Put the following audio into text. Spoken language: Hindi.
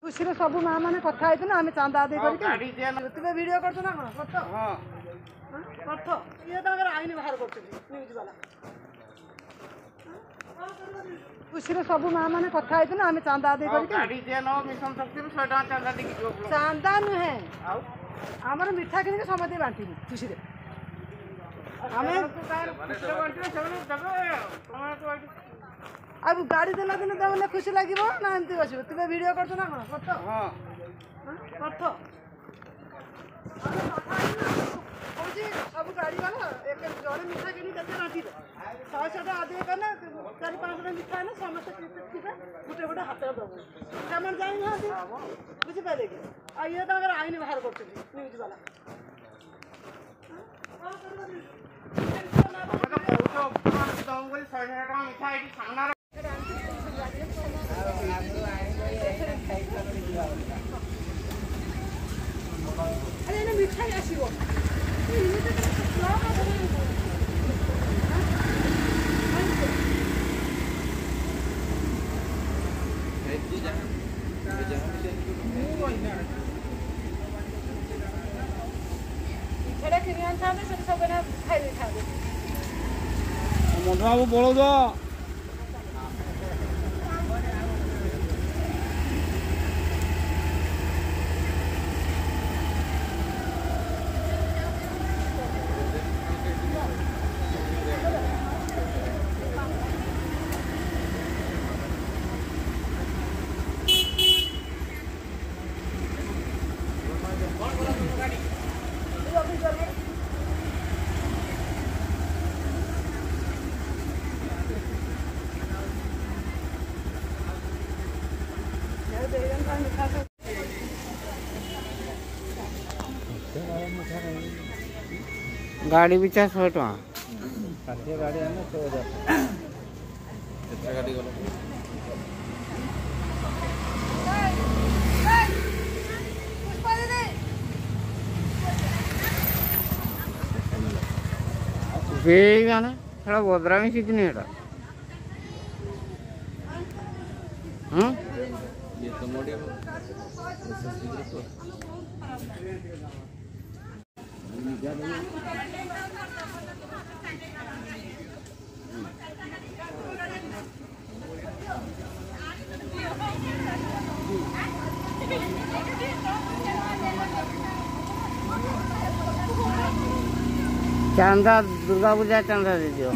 खुशी सब माँ मैंने कथा आम चांदा दे तुम वीडियो कर आईन बाहर कर खुशी सब माँ मैंने कथा आम चांदा दे चांदा नुहे आमर मिठा कि समझ बांटी खुशी अब गाड़ी देला दिन मैंने खुशी लगे ना एमती बस तुम वीडियो कर सब गाड़ी वाला एक जड़े मिठा कि बांटे 100 आदि कले 4-5 मिठा है समस्त गोटे गोटे हाथ दब से जाना बुझिपारे कि ये आईन बाहर कर न्यूज वाला मिठाई आसो मधुबाबू बोलो तो गाड़ी भी 100 टका गाड़ी थोड़ा बदरा में सीखनी है ये तो मोड़ी चांदा दुर्गा पूजा चांदा दे दियो